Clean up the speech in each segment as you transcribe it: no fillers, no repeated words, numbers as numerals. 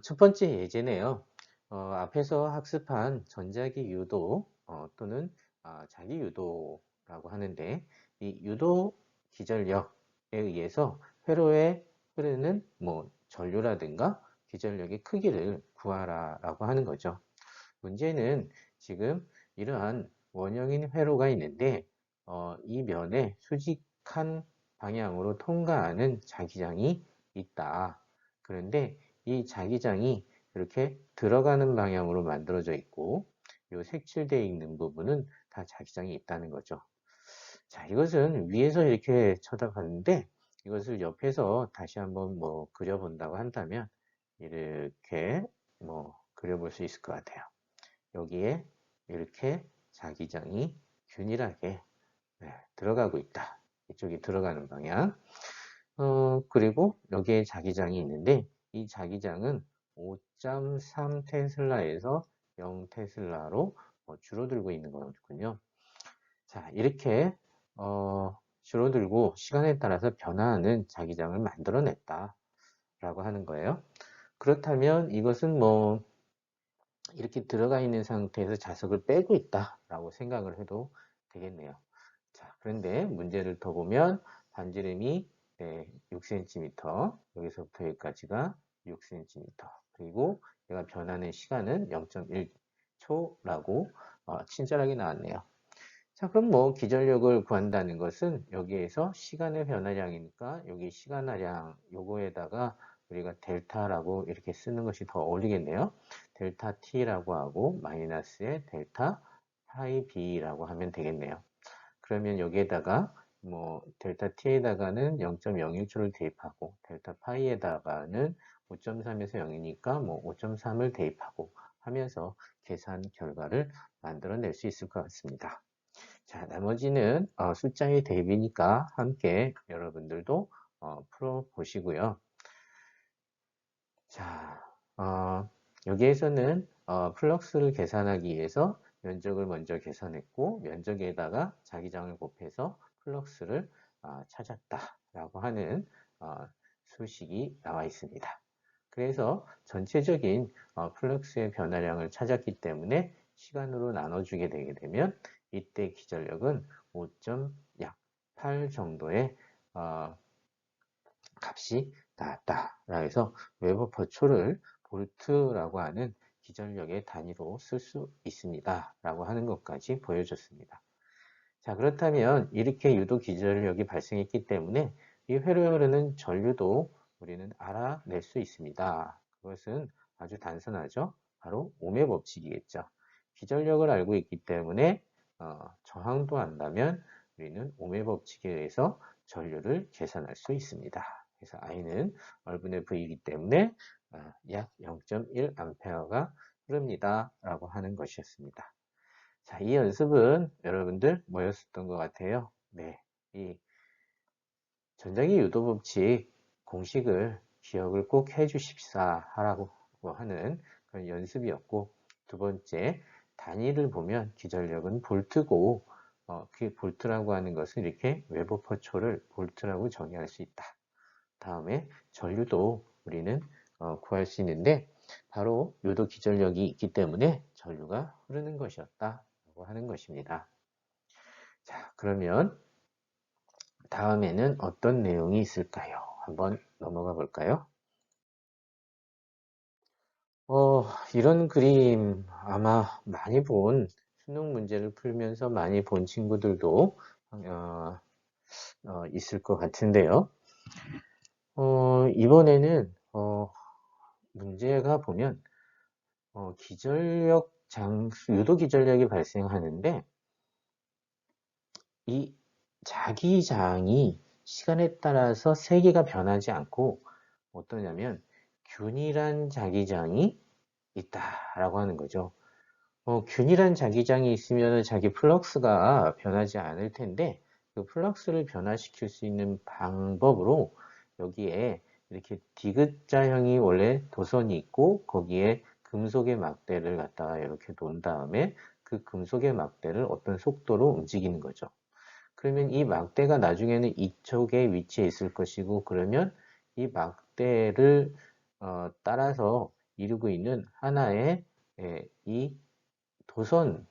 첫 번째 예제네요. 앞에서 학습한 전자기 유도 또는 자기 유도라고 하는데 이 유도 기전력에 의해서 회로에 흐르는 뭐 전류라든가 기전력의 크기를 구하라라고 하는 거죠. 문제는 지금 이러한 원형인 회로가 있는데 이 면에 수직한 방향으로 통과하는 자기장이 있다. 그런데 이 자기장이 이렇게 들어가는 방향으로 만들어져 있고 이 색칠되어 있는 부분은 다 자기장이 있다는 거죠. 자, 이것은 위에서 이렇게 쳐다봤는데 이것을 옆에서 다시 한번 뭐 그려본다고 한다면 이렇게 뭐 그려볼 수 있을 것 같아요. 여기에 이렇게 자기장이 균일하게 들어가고 있다. 이쪽이 들어가는 방향. 그리고 여기에 자기장이 있는데 이 자기장은 5.3 테슬라에서 0 테슬라로 줄어들고 있는 거군요. 자, 이렇게 줄어들고 시간에 따라서 변화하는 자기장을 만들어냈다 라고 하는 거예요. 그렇다면 이것은 뭐 이렇게 들어가 있는 상태에서 자석을 빼고 있다라고 생각을 해도 되겠네요. 자, 그런데 문제를 더 보면 반지름이 6cm, 여기서부터 여기까지가 6cm, 그리고 얘가 변하는 시간은 0.1초라고 친절하게 나왔네요. 자, 그럼 뭐 기전력을 구한다는 것은 여기에서 시간의 변화량이니까 여기 시간화량 요거에다가 우리가 델타라고 이렇게 쓰는 것이 더 어울리겠네요. 델타 t라고 하고 마이너스의 델타 파이 b라고 하면 되겠네요. 그러면 여기에다가 뭐 델타 t에다가는 0.01초를 대입하고 델타 파이에다가는 5.3에서 0이니까 뭐 5.3을 대입하고 하면서 계산 결과를 만들어낼 수 있을 것 같습니다. 자, 나머지는 숫자의 대비니까 함께 여러분들도 풀어 보시고요. 자, 여기에서는 플럭스를 계산하기 위해서 면적을 먼저 계산했고 면적에다가 자기장을 곱해서 플럭스를 찾았다라고 하는 수식이 나와 있습니다. 그래서 전체적인 플럭스의 변화량을 찾았기 때문에 시간으로 나눠주게 되게 되면 이때 기전력은 5.8 정도의 값이 나왔다. 그래서 웨버퍼초를 볼트라고 하는 기전력의 단위로 쓸 수 있습니다. 라고 하는 것까지 보여줬습니다. 자, 그렇다면 이렇게 유도 기전력이 발생했기 때문에 이 회로에 흐르는 전류도 우리는 알아낼 수 있습니다. 그것은 아주 단순하죠. 바로 ohm의 법칙이겠죠. 기전력을 알고 있기 때문에 저항도 안다면 우리는 ohm의 법칙에 의해서 전류를 계산할 수 있습니다. 그래서 I는 얼분의 V이기 때문에 약 0.1A가 흐릅니다. 라고 하는 것이었습니다. 자, 이 연습은 여러분들 뭐였었던 것 같아요? 네, 이 전자기 유도 법칙 공식을 기억을 꼭 해주십사 하라고 하는 그런 연습이었고, 두 번째 단위를 보면 기전력은 볼트고 그 볼트라고 하는 것은 이렇게 웨버퍼초를 볼트라고 정의할 수 있다. 다음에 전류도 우리는 구할 수 있는데 바로 유도 기전력이 있기 때문에 전류가 흐르는 것이었다라고 하는 것입니다. 자, 그러면 다음에는 어떤 내용이 있을까요? 한번 넘어가 볼까요? 이런 그림 아마 많이 본 수능 문제를 풀면서 많이 본 친구들도 어, 있을 것 같은데요. 이번에는 문제가 보면 기전력 유도 기전력이 발생하는데 이 자기장이 시간에 따라서 세기가 변하지 않고 어떠냐면 균일한 자기장이 있다라고 하는 거죠. 균일한 자기장이 있으면 자기 플럭스가 변하지 않을 텐데 그 플럭스를 변화시킬 수 있는 방법으로 여기에 이렇게 디귿자형이 원래 도선이 있고 거기에 금속의 막대를 갖다가 이렇게 놓은 다음에 그 금속의 막대를 어떤 속도로 움직이는 거죠. 그러면 이 막대가 나중에는 이쪽에 위치해 있을 것이고 그러면 이 막대를 따라서 이루고 있는 하나의 이 도선,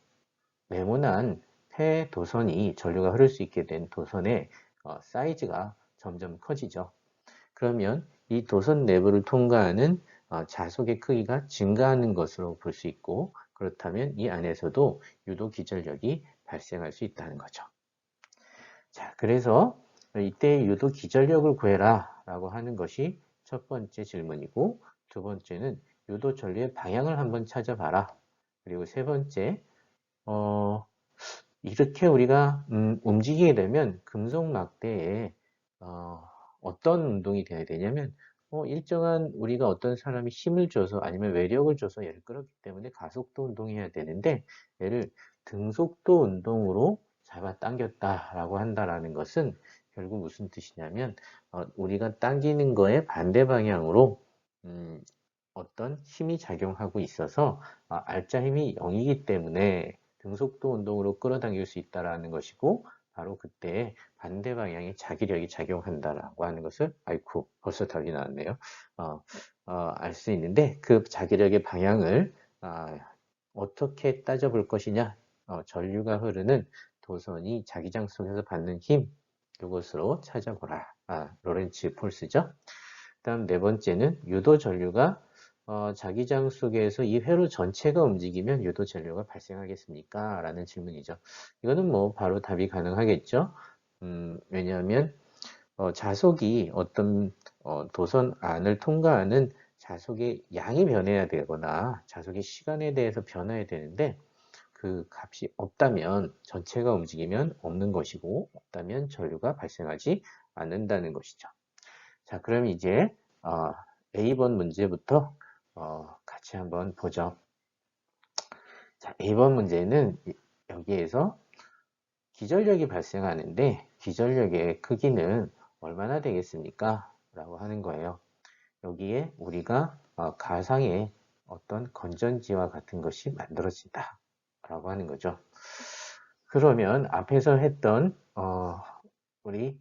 네모난 폐 도선이 전류가 흐를 수 있게 된 도선의 사이즈가 점점 커지죠. 그러면 이 도선 내부를 통과하는 자속의 크기가 증가하는 것으로 볼 수 있고, 그렇다면 이 안에서도 유도 기전력이 발생할 수 있다는 거죠. 자, 그래서 이때 유도 기전력을 구해라 라고 하는 것이 첫 번째 질문이고, 두 번째는 유도 전류의 방향을 한번 찾아봐라. 그리고 세 번째, 이렇게 우리가 움직이게 되면 금속 막대에 어떤 운동이 돼야 되냐면, 일정한 우리가 어떤 사람이 힘을 줘서 아니면 외력을 줘서 얘를 끌었기 때문에 가속도 운동해야 되는데, 얘를 등속도 운동으로 잡아당겼다라고 한다라는 것은 결국 무슨 뜻이냐면, 우리가 당기는 거에 반대 방향으로 어떤 힘이 작용하고 있어서 알짜 힘이 0이기 때문에 등속도 운동으로 끌어당길 수 있다라는 것이고, 바로 그때 반대 방향의 자기력이 작용한다라고 하는 것을, 아이쿠, 벌써 답이 나왔네요. 알 수 있는데, 그 자기력의 방향을 어떻게 따져볼 것이냐, 전류가 흐르는 도선이 자기장 속에서 받는 힘, 이것으로 찾아보라. 로렌츠 폴스죠. 다음 네 번째는 유도 전류가 자기장 속에서 이 회로 전체가 움직이면 유도 전류가 발생하겠습니까? 라는 질문이죠. 이거는 뭐 바로 답이 가능하겠죠. 왜냐하면 자속이 어떤 도선 안을 통과하는 자속의 양이 변해야 되거나 자속의 시간에 대해서 변해야 되는데, 그 값이 없다면 전체가 움직이면 없는 것이고, 없다면 전류가 발생하지 않는다는 것이죠. 자, 그럼 이제 A번 문제부터 같이 한번 보죠. 자, A번 문제는 여기에서 기전력이 발생하는데 기전력의 크기는 얼마나 되겠습니까? 라고 하는 거예요. 여기에 우리가 가상의 어떤 건전지와 같은 것이 만들어진다 라고 하는 거죠. 그러면 앞에서 했던 우리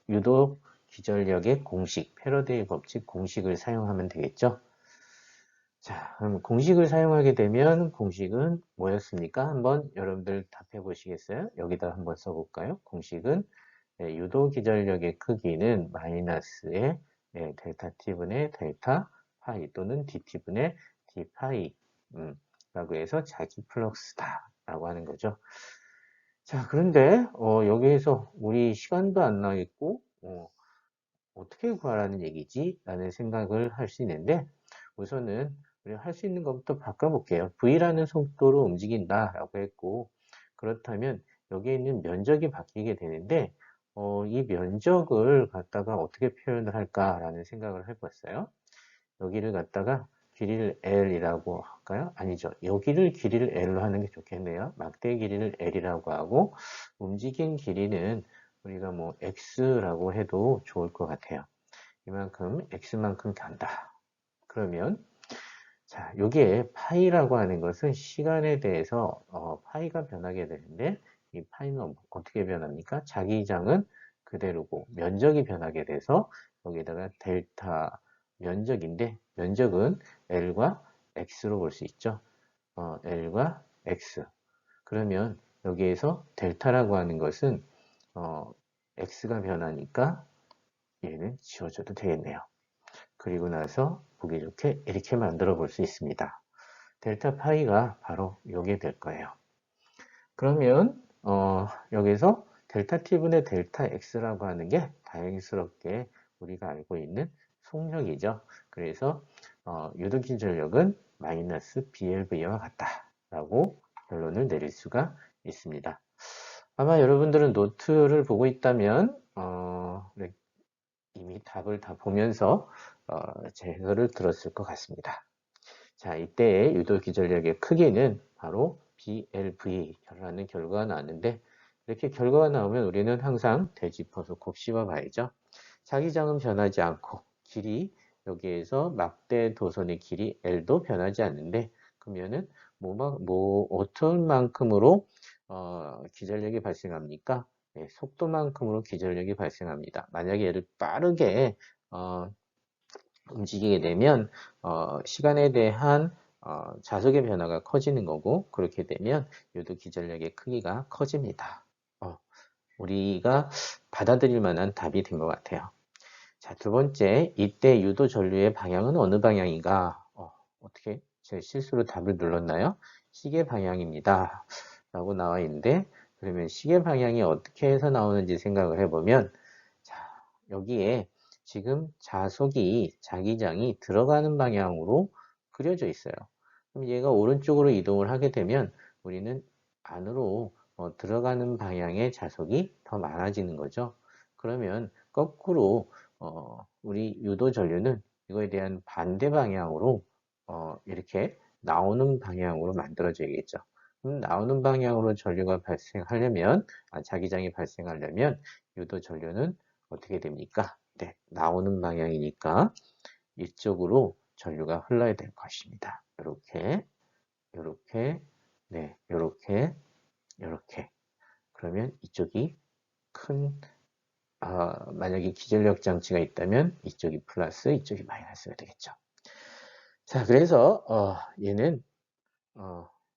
유도 기전력의 공식, 패러데이 법칙 공식을 사용하면 되겠죠. 자, 그럼 공식을 사용하게 되면 공식은 뭐였습니까? 한번 여러분들 답해 보시겠어요? 여기다 한번 써볼까요? 공식은 유도 기전력의 크기는 마이너스의 델타 t분의 델타 파이 또는 dt분의 d 파이 라고 해서 자기 플럭스다 라고 하는 거죠. 자, 그런데 여기에서 우리 시간도 안 나겠고 어떻게 구하라는 얘기지? 라는 생각을 할 수 있는데, 우선은 우리가 할 수 있는 것부터 바꿔볼게요. V라는 속도로 움직인다 라고 했고, 그렇다면 여기에 있는 면적이 바뀌게 되는데, 이 면적을 갖다가 어떻게 표현을 할까라는 생각을 해봤어요. 여기를 갖다가 길이를 L이라고 할까요? 아니죠. 여기를 길이를 L로 하는 게 좋겠네요. 막대의 길이를 L이라고 하고, 움직인 길이는 우리가 뭐 X라고 해도 좋을 것 같아요. 이만큼 X만큼 간다. 그러면 자, 여기에 파이라고 하는 것은 시간에 대해서 파이가 변하게 되는데, 이 파이는 어떻게 변합니까? 자기장은 그대로고 면적이 변하게 돼서 여기다가 델타 면적인데, 면적은 L과 X로 볼 수 있죠. L과 X. 그러면 여기에서 델타라고 하는 것은 X가 변하니까 얘는 지워줘도 되겠네요. 그리고 나서 보기 좋게 이렇게 만들어 볼 수 있습니다. 델타 파이가 바로 요게 될 거예요. 그러면 여기서 델타 t분의 델타 x라고 하는 게 다행스럽게 우리가 알고 있는 속력이죠. 그래서 유도기 전력은 마이너스 BLV와 같다라고 결론을 내릴 수가 있습니다. 아마 여러분들은 노트를 보고 있다면 네, 이미 답을 다 보면서 제 해설을 들었을 것 같습니다. 자, 이때의 유도 기전력의 크기는 바로 BLV라는 결과가 나왔는데, 이렇게 결과가 나오면 우리는 항상 되짚어서 곱씹어 봐야죠. 자기장은 변하지 않고 길이, 여기에서 막대 도선의 길이 L도 변하지 않는데, 그러면은 어떤 만큼으로 기전력이 발생합니까? 네, 속도만큼으로 기전력이 발생합니다. 만약에 얘를 빠르게 움직이게 되면 시간에 대한 자속의 변화가 커지는 거고, 그렇게 되면 유도 기전력의 크기가 커집니다. 우리가 받아들일 만한 답이 된 것 같아요. 자, 두 번째, 이때 유도 전류의 방향은 어느 방향인가? 어떻게? 제 실수로 답을 눌렀나요? 시계 방향입니다. 라고 나와 있는데, 그러면 시계 방향이 어떻게 해서 나오는지 생각을 해보면, 자, 여기에 지금 자기장이 들어가는 방향으로 그려져 있어요. 그럼 얘가 오른쪽으로 이동을 하게 되면 우리는 안으로 들어가는 방향의 자속이 더 많아지는 거죠. 그러면 거꾸로 우리 유도 전류는 이거에 대한 반대 방향으로 이렇게 나오는 방향으로 만들어져야겠죠. 그럼 나오는 방향으로 전류가 발생하려면, 자기장이 발생하려면 유도 전류는 어떻게 됩니까? 네, 나오는 방향이니까 이쪽으로 전류가 흘러야 될 것입니다. 이렇게, 이렇게, 네, 이렇게, 이렇게. 그러면 이쪽이 큰 만약에 기전력 장치가 있다면 이쪽이 플러스, 이쪽이 마이너스가 되겠죠. 자, 그래서 얘는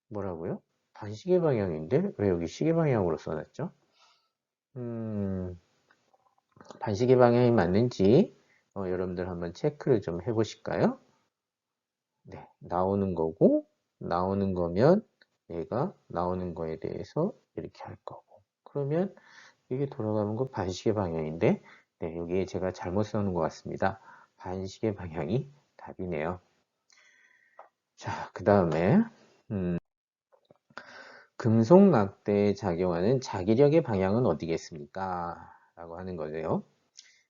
뭐라고요? 반시계 방향인데 왜 여기 시계 방향으로 써놨죠? 반시계 방향이 맞는지 여러분들 한번 체크를 좀 해보실까요? 네, 나오는 거고, 나오는 거면 얘가 나오는 거에 대해서 이렇게 할 거고, 그러면 이게 돌아가는 거 반시계 방향인데, 네, 여기에 제가 잘못 써놓은 것 같습니다. 반시계 방향이 답이네요. 자, 그 다음에 금속 막대에 작용하는 자기력의 방향은 어디겠습니까? 라고 하는 거예요.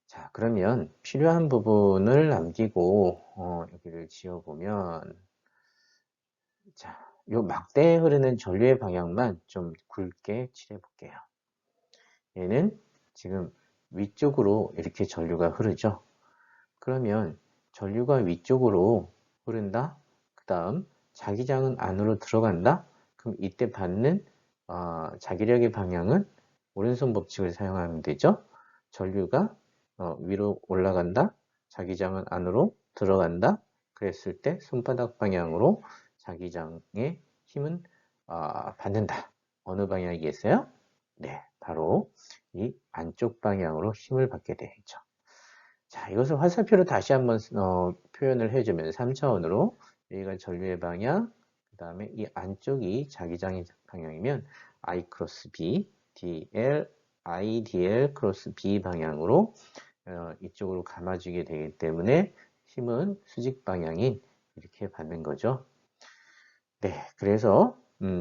자, 그러면 필요한 부분을 남기고 여기를 지워보면, 자, 요 막대에 흐르는 전류의 방향만 좀 굵게 칠해 볼게요. 얘는 지금 위쪽으로 이렇게 전류가 흐르죠. 그러면 전류가 위쪽으로 흐른다. 그 다음 자기장은 안으로 들어간다. 그럼 이때 받는 자기력의 방향은 오른손 법칙을 사용하면 되죠. 전류가 위로 올라간다. 자기장은 안으로 들어간다. 그랬을 때 손바닥 방향으로 자기장의 힘은 받는다. 어느 방향이겠어요? 네, 바로 이 안쪽 방향으로 힘을 받게 되죠. 자, 이것을 화살표로 다시 한번 표현을 해주면 3차원으로 여기가 전류의 방향, 그 다음에 이 안쪽이 자기장의 방향이면 I 크로스 B, DL, IDL 크로스 B 방향으로 이쪽으로 감아주게 되기 때문에 힘은 수직 방향인 이렇게 받는 거죠. 네, 그래서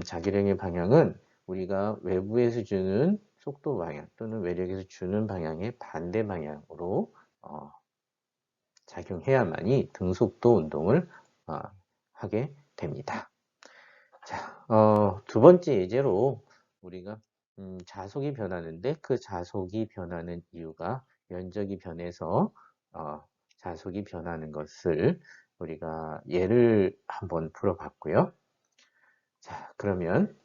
자기력의 방향은 우리가 외부에서 주는 속도 방향 또는 외력에서 주는 방향의 반대 방향으로 작용해야만이 등속도 운동을 하게 됩니다. 자, 두 번째 예제로 우리가 자속이 변하는데 그 자속이 변하는 이유가 면적이 변해서 자속이 변하는 것을 우리가 예를 한번 풀어봤고요. 자, 그러면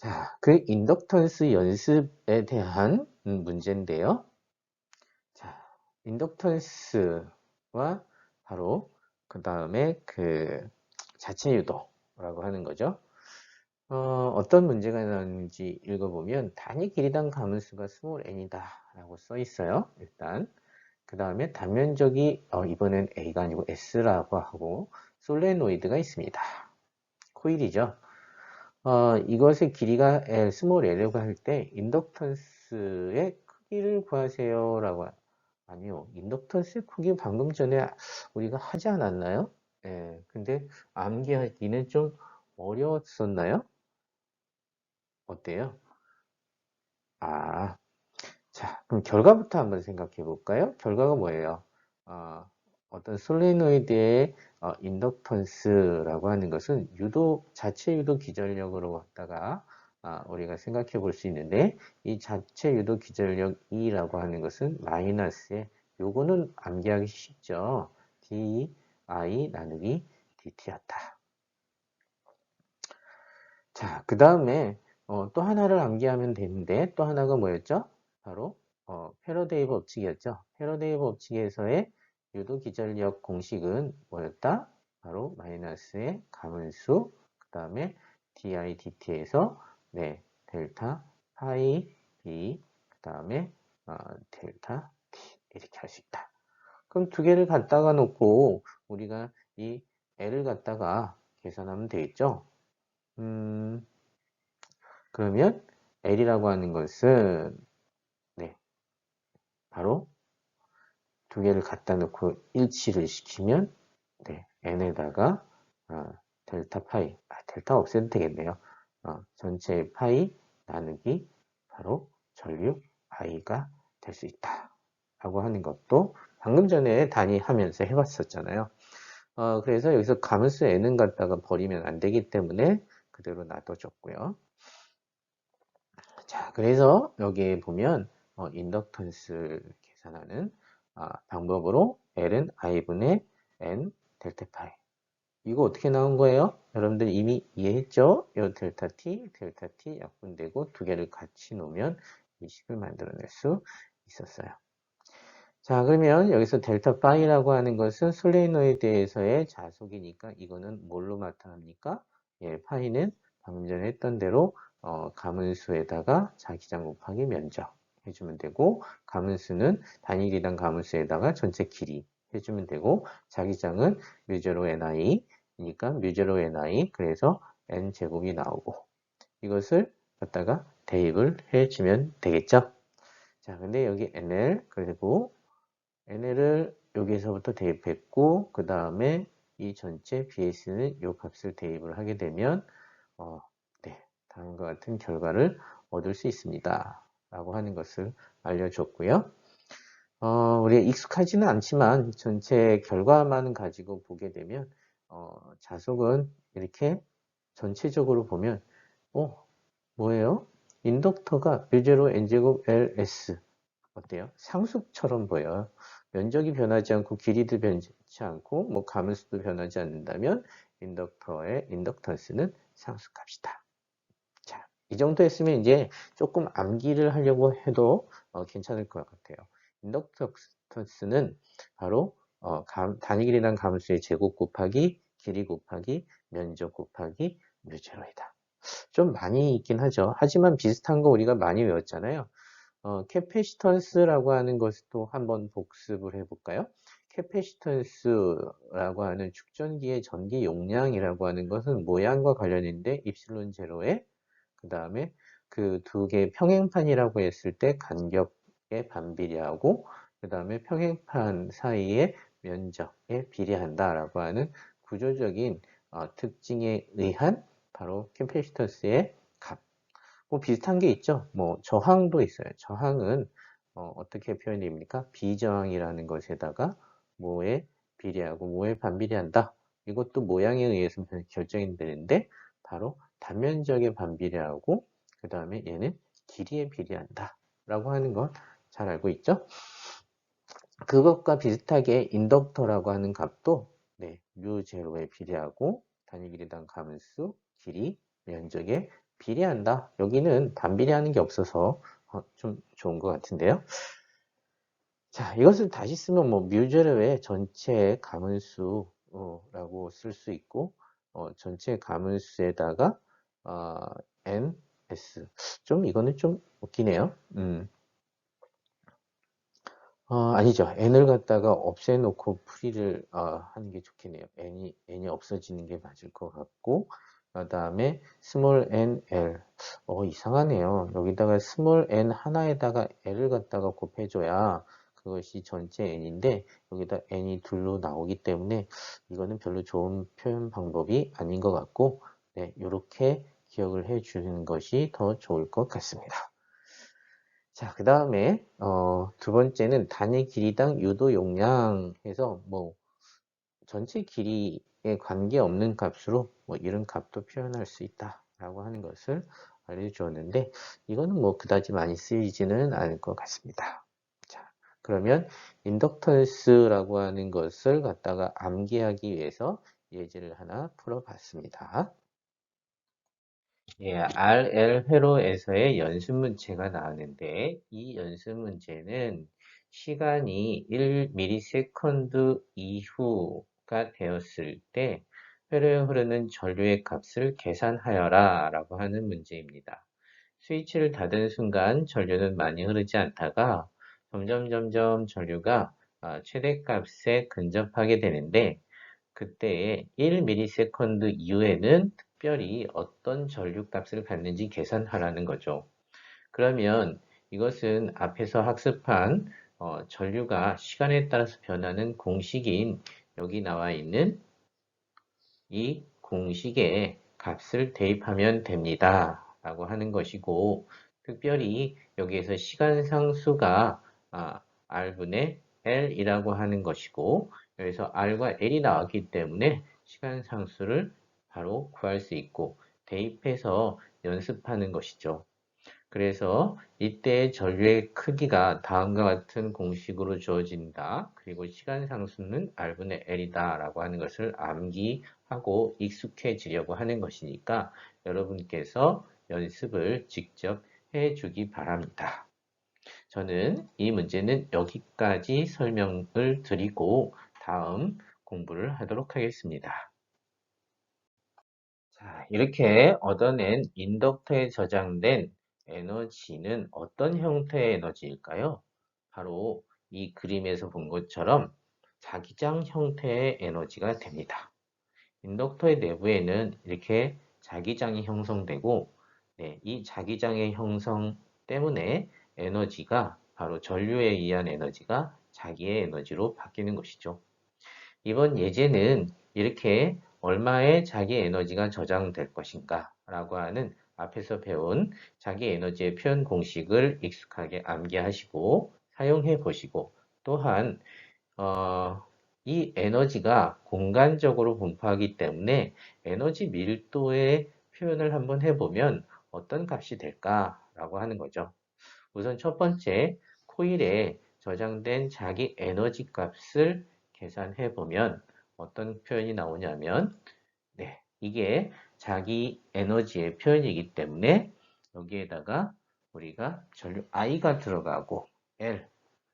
자, 그 인덕턴스 연습에 대한 문제인데요. 자, 인덕턴스와 바로 그 다음에 그 자체 유도라고 하는 거죠. 어떤 문제가 나왔는지 읽어보면 단위 길이당 가문수가 스몰 n이다 라고 써 있어요. 일단 그 다음에 단면적이 이번엔 A가 아니고 S라고 하고 솔레노이드가 있습니다. 코일이죠. 이것의 길이가 스몰 L이라고 할 때 인덕턴스의 크기를 구하세요 라고 아니요. 인덕턴스의 크기 방금 전에 우리가 하지 않았나요? 예, 근데 암기하기는 좀 어려웠었나요? 어때요? 아, 자, 그럼 결과부터 한번 생각해 볼까요? 결과가 뭐예요? 어, 어떤 솔레노이드의 인덕턴스라고 하는 것은 자체 유도 기전력으로 갖다가 우리가 생각해 볼 수 있는데, 이 자체 유도 기전력 E라고 하는 것은 마이너스에, 요거는 암기하기 쉽죠. DI 나누기 DT였다. 자, 그 다음에 또 하나를 암기하면 되는데, 또 하나가 뭐였죠? 바로 패러데이 법칙이었죠. 패러데이 법칙에서의 유도 기전력 공식은 뭐였다? 바로 마이너스의 가문수, 그 다음에 di dt에서 네, 델타 파이 b, 그 다음에 델타 t 이렇게 할 수 있다. 그럼 두 개를 갖다가 놓고 우리가 이 l을 갖다가 계산하면 되겠죠? 음, 그러면 L이라고 하는 것은 네, 바로 두 개를 갖다 놓고 일치를 시키면 네, n에다가 델타 파이, 델타 없애도 되겠네요. 전체 파이 나누기 바로 전류 i가 될 수 있다 라고 하는 것도 방금 전에 단위 하면서 해봤었잖아요. 그래서 여기서 가문수 n은 갖다가 버리면 안 되기 때문에 그대로 놔둬줬고요. 자, 그래서 여기에 보면 인덕턴스를 계산하는 방법으로 L은 I분의 N 델타 파이. 이거 어떻게 나온 거예요? 여러분들 이미 이해했죠? 이 델타 T 약분되고 두 개를 같이 놓으면 이 식을 만들어낼 수 있었어요. 자, 그러면 여기서 델타 파이라고 하는 것은 솔레노이드에서의 자속이니까 이거는 뭘로 나타납니까? 예, 파이는 방금 전에 했던 대로 가문수에다가 자기장 곱하기 면적 해주면 되고, 가문수는 단위 길이당 가문수에다가 전체 길이 해주면 되고, 자기장은 뮤제로 ni니까 뮤제로 ni, 그래서 n 제곱이 나오고, 이것을 갖다가 대입을 해주면 되겠죠. 자, 근데 여기 nl 그리고 nl을 여기서부터 대입했고, 그 다음에 이 전체 bs는 이 값을 대입을 하게 되면 네, 다음과 같은 결과를 얻을 수 있습니다 라고 하는 것을 알려줬고요. 우리가 익숙하지는 않지만 전체 결과만 가지고 보게 되면 자속은 이렇게 전체적으로 보면 뭐예요? 인덕터가 뮤제로 n제곱 ls 어때요? 상수처럼 보여요. 면적이 변하지 않고 길이도 변하지 않고 뭐 가문수도 변하지 않는다면 인덕터의 인덕턴스는 상수값이다. 자, 이 정도 했으면 이제 조금 암기를 하려고 해도 괜찮을 것 같아요. 인덕턴스는 바로 단위 길이란 가문수의 제곱 곱하기 길이 곱하기 면적 곱하기 뮤제로이다. 좀 많이 있긴 하죠. 하지만 비슷한 거 우리가 많이 외웠잖아요. 캐패시턴스라고 하는 것도 한번 복습을 해볼까요? 캐패시턴스라고 하는 축전기의 전기 용량이라고 하는 것은 모양과 관련인데 입실론 제로에 그 다음에 그 두 개의 평행판이라고 했을 때 간격에 반비례하고 그 다음에 평행판 사이의 면적에 비례한다라고 하는 구조적인 특징에 의한 바로 캐패시턴스의 값. 뭐 비슷한 게 있죠. 뭐 저항도 있어요. 저항은 어떻게 표현됩니까? 비저항이라는 것에다가 뭐에 비례하고 뭐에 반비례한다. 이것도 모양에 의해서 결정이 되는데 바로 단면적에 반비례하고 그 다음에 얘는 길이에 비례한다 라고 하는 건 잘 알고 있죠. 그것과 비슷하게 인덕터라고 하는 값도 네, 뮤 제로에 비례하고 단위 길이당 가문수 길이 면적에 비례한다. 여기는 반비례하는 게 없어서 좀 좋은 것 같은데요. 자, 이것을 다시 쓰면 뭐 뮤제로의 전체 가문수라고 쓸 수 있고 전체 가문수에다가 n, s 좀 이거는 좀 웃기네요. 아니죠. n을 갖다가 없애놓고 풀이를 하는 게 좋겠네요. n이 없어지는 게 맞을 것 같고 그 다음에 small n, l 이상하네요. 여기다가 small n 하나에다가 l을 갖다가 곱해줘야 그것이 전체 n인데 여기다 n이 둘로 나오기 때문에 이거는 별로 좋은 표현 방법이 아닌 것 같고 네, 이렇게 기억을 해 주는 것이 더 좋을 것 같습니다. 자, 그 다음에 두 번째는 단위 길이당 유도 용량 해서 뭐 전체 길이에 관계없는 값으로 뭐 이런 값도 표현할 수 있다 라고 하는 것을 알려주었는데 이거는 뭐 그다지 많이 쓰이지는 않을 것 같습니다. 자, 그러면 인덕턴스라고 하는 것을 갖다가 암기하기 위해서 예제를 하나 풀어봤습니다. 예, RL 회로에서의 연습 문제가 나왔는데 이 연습 문제는 시간이 1ms 이후가 되었을 때 회로에 흐르는 전류의 값을 계산하여라 라고 하는 문제입니다. 스위치를 닫은 순간 전류는 많이 흐르지 않다가 점점 전류가 최대값에 근접하게 되는데 그때의 1ms 이후에는 특별히 어떤 전류값을 갖는지 계산하라는 거죠. 그러면 이것은 앞에서 학습한 전류가 시간에 따라서 변하는 공식인 여기 나와 있는 이 공식에 값을 대입하면 됩니다. 라고 하는 것이고 특별히 여기에서 시간 상수가 R분의 L이라고 하는 것이고 여기서 R과 L이 나왔기 때문에 시간 상수를 바로 구할 수 있고 대입해서 연습하는 것이죠. 그래서 이때 전류의 크기가 다음과 같은 공식으로 주어진다. 그리고 시간 상수는 R분의 L이다 라고 하는 것을 암기하고 익숙해지려고 하는 것이니까 여러분께서 연습을 직접 해주기 바랍니다. 저는 이 문제는 여기까지 설명을 드리고 다음 공부를 하도록 하겠습니다. 자, 이렇게 얻어낸 인덕터에 저장된 에너지는 어떤 형태의 에너지일까요? 바로 이 그림에서 본 것처럼 자기장 형태의 에너지가 됩니다. 인덕터의 내부에는 이렇게 자기장이 형성되고 네, 이 자기장의 형성 때문에 에너지가 바로 전류에 의한 에너지가 자기의 에너지로 바뀌는 것이죠. 이번 예제는 이렇게 얼마의 자기 에너지가 저장될 것인가 라고 하는 앞에서 배운 자기 에너지의 표현 공식을 익숙하게 암기하시고 사용해 보시고 또한 이 에너지가 공간적으로 분포하기 때문에 에너지 밀도의 표현을 한번 해보면 어떤 값이 될까라고 하는 거죠. 우선 첫 번째 코일에 저장된 자기 에너지 값을 계산해 보면 어떤 표현이 나오냐면 네, 이게 자기 에너지의 표현이기 때문에 여기에다가 우리가 전류 I가 들어가고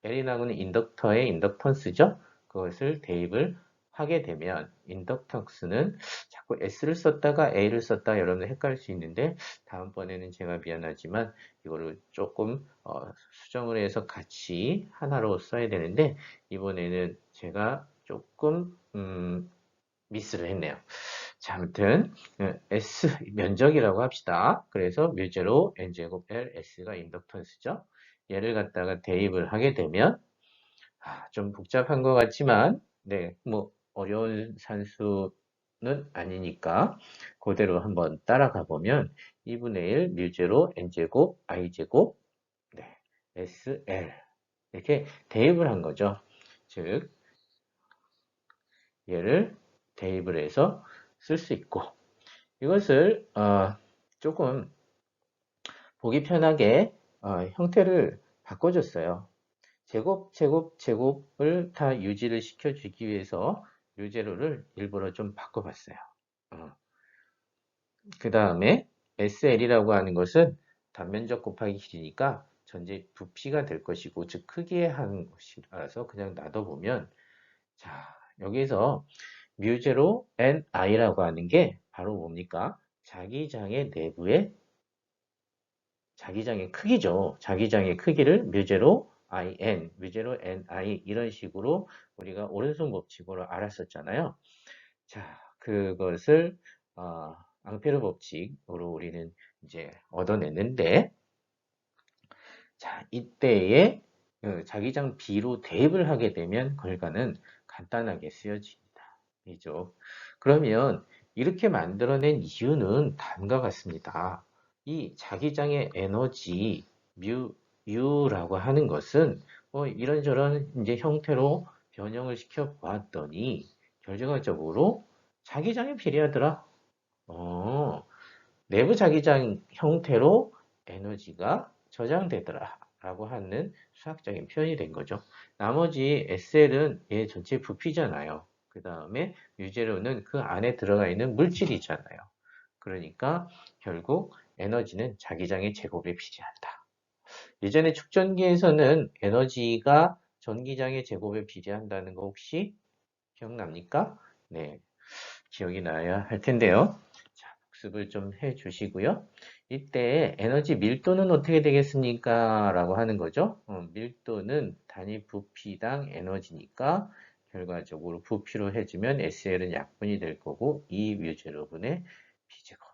L이라고 하는 인덕터의 인덕턴스죠. 그것을 대입을 하게 되면 인덕턴스는 자꾸 S를 썼다가 A를 썼다가 여러분들 헷갈릴 수 있는데 다음번에는 제가 미안하지만 이거를 조금 수정을 해서 같이 하나로 써야 되는데 이번에는 제가 조금 미스를 했네요. 자, 아무튼 S 면적이라고 합시다. 그래서 뮤제로 N제곱 L, S가 인덕턴스죠. 얘를 갖다가 대입을 하게 되면 좀 복잡한 것 같지만 네, 뭐 어려운 산수는 아니니까 그대로 한번 따라가 보면 2분의 1 뮤제로 N제곱 I제곱 네, SL 이렇게 대입을 한 거죠. 즉 얘를 대입을 해서 쓸 수 있고 이것을 조금 보기 편하게 형태를 바꿔줬어요. 제곱을 다 유지를 시켜주기 위해서 유제로를 일부러 좀 바꿔봤어요. 그 다음에 SL이라고 하는 것은 단면적 곱하기 길이니까 전체 부피가 될 것이고, 즉 크기에 하는 것이라서 그냥 놔둬보면, 자, 여기서 뮤제로 NI라고 하는 게 바로 뭡니까? 자기장의 내부의 자기장의 크기죠. 자기장의 크기를 뮤제로 IN, 뮤제로 NI 이런 식으로 우리가 오른손 법칙으로 알았었잖아요. 자, 그것을 앙페르 법칙으로 우리는 이제 얻어냈는데, 자, 이때에 자기장 B로 대입을 하게 되면 결과는 간단하게 쓰여집니다. 이죠. 그러면 이렇게 만들어낸 이유는 다음과 같습니다. 이 자기장의 에너지 U라고 하는 것은 이런저런 이제 형태로 변형을 시켜 보았더니 결과적으로 자기장에 비례하더라. 내부 자기장 형태로 에너지가 저장되더라 라고 하는 수학적인 표현이 된 거죠. 나머지 SL은 얘 전체 부피잖아요. 그 다음에 유제로는 그 안에 들어가 있는 물질이잖아요. 그러니까 결국 에너지는 자기장의 제곱에 비례한다. 예전에 축전기에서는 에너지가 전기장의 제곱에 비례한다는 거 혹시 기억납니까? 네, 기억이 나야 할 텐데요. 자, 복습을 좀 해 주시고요. 이때 에너지 밀도는 어떻게 되겠습니까? 라고 하는 거죠. 밀도는 단위 부피당 에너지니까 결과적으로 부피로 해주면 SL은 약분이 될 거고 이 뮤제로분의 B제곱.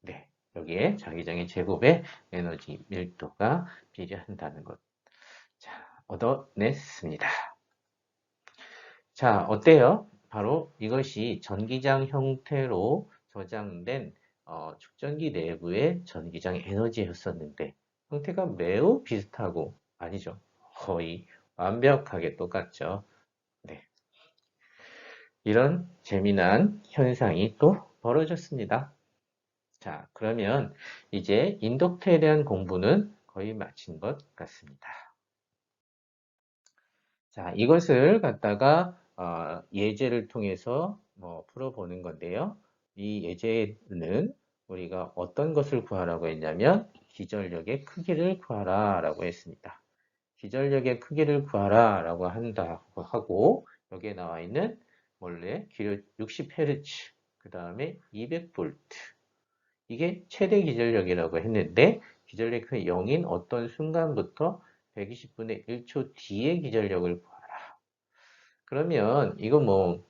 네, 여기에 자기장의 제곱에 에너지 밀도가 비례한다는 것. 자, 얻어냈습니다. 자, 어때요? 바로 이것이 전기장 형태로 저장된 축전기 내부의 전기장 에너지였었는데 형태가 매우 비슷하고 아니죠. 거의 완벽하게 똑같죠. 네. 이런 재미난 현상이 또 벌어졌습니다. 자, 그러면 이제 인덕트에 대한 공부는 거의 마친 것 같습니다. 자, 이것을 갖다가 예제를 통해서 풀어보는 건데요. 이 예제는 우리가 어떤 것을 구하라고 했냐면 기전력의 크기를 구하라 라고 했습니다. 기전력의 크기를 구하라 라고 한다고 하고 여기에 나와 있는 원래 기력 60Hz 그 다음에 200V 이게 최대 기전력이라고 했는데 기전력이 0인 어떤 순간부터 120분의 1초 뒤의 기전력을 구하라. 그러면 이거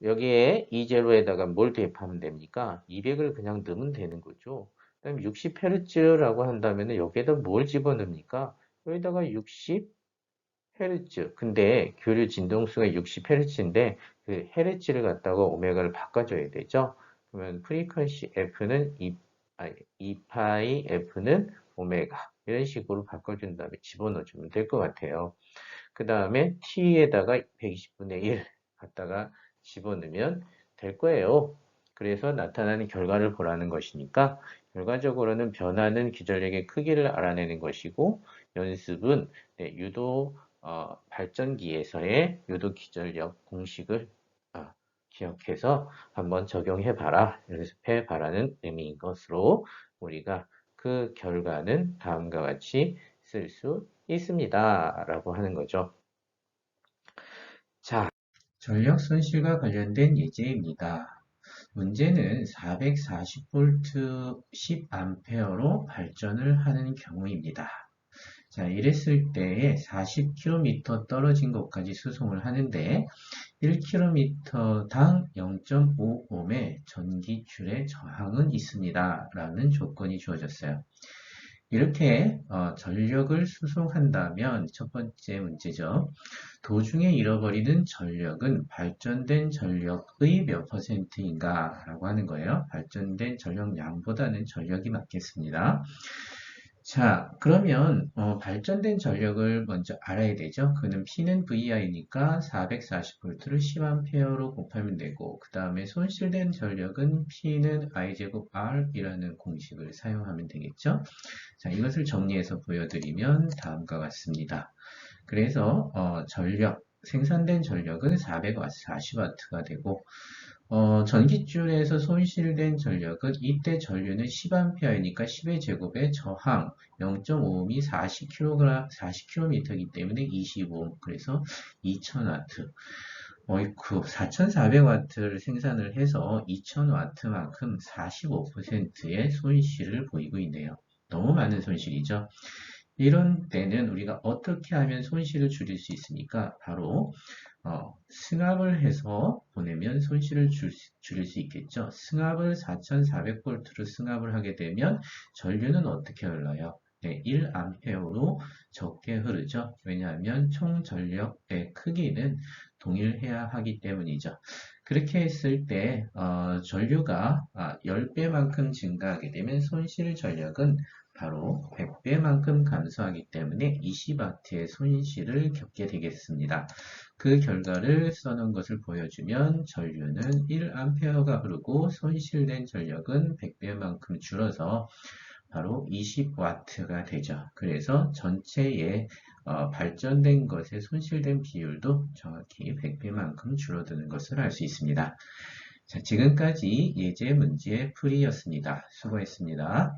여기에 E0에다가 뭘 대입하면 됩니까? 200을 그냥 넣으면 되는 거죠. 그다음 60Hz라고 한다면 여기에다 뭘 집어넣습니까? 여기다가 60Hz. 근데 교류 진동수가 60Hz인데 그 헤르츠를 갖다가 오메가를 바꿔줘야 되죠. 그러면 프리퀀시 F는 2파이 F는 오메가 이런 식으로 바꿔준 다음에 집어넣어주면 될 것 같아요. 그 다음에 t에다가 120분의 1 갖다가 집어넣으면 될 거예요. 그래서 나타나는 결과를 보라는 것이니까 결과적으로는 변하는 기전력의 크기를 알아내는 것이고 연습은 유도 발전기에서의 유도 기전력 공식을 기억해서 한번 적용해 봐라, 연습해 봐라는 의미인 것으로 우리가 그 결과는 다음과 같이 쓸 수 있습니다. 라고 하는 거죠. 자, 전력 손실과 관련된 예제입니다. 문제는 440V 10A로 발전을 하는 경우입니다. 자, 이랬을 때에 40km 떨어진 곳까지 수송을 하는데 1km당 0.5ohm의 전기줄의 저항은 있습니다. 라는 조건이 주어졌어요. 이렇게 전력을 수송한다면 첫 번째 문제죠. 도중에 잃어버리는 전력은 발전된 전력의 몇 %인가 라고 하는 거예요. 발전된 전력량보다는 전력이 많겠습니다. 자, 그러면 발전된 전력을 먼저 알아야 되죠. 그는 P는 VI니까 440V를 10A로 곱하면 되고 그 다음에 손실된 전력은 P는 I제곱 R이라는 공식을 사용하면 되겠죠. 자, 이것을 정리해서 보여드리면 다음과 같습니다. 그래서 생산된 전력은 440W가 되고 전기줄에서 손실된 전력은 이때 전류는 10A이니까 10의 제곱에 저항 0.5ohm이 40km이기 때문에 25ohm. 그래서 2000W. 어이쿠, 4400W를 생산을 해서 2000W만큼 45%의 손실을 보이고 있네요. 너무 많은 손실이죠. 이런 때는 우리가 어떻게 하면 손실을 줄일 수 있습니까? 바로 승합을 해서 보내면 손실을 줄일 수 있겠죠. 승합을 4400V로 승합을 하게 되면 전류는 어떻게 흘러요? 네, 1A로 적게 흐르죠. 왜냐하면 총 전력의 크기는 동일해야 하기 때문이죠. 그렇게 했을 때 전류가 10배만큼 증가하게 되면 손실 전력은 바로 100배만큼 감소하기 때문에 20W의 손실을 겪게 되겠습니다. 그 결과를 써놓은 것을 보여주면 전류는 1A가 흐르고 손실된 전력은 100배만큼 줄어서 바로 20W가 되죠. 그래서 전체의 발전된 것에 손실된 비율도 정확히 100배만큼 줄어드는 것을 알 수 있습니다. 자, 지금까지 예제 문제 풀이였습니다. 수고했습니다.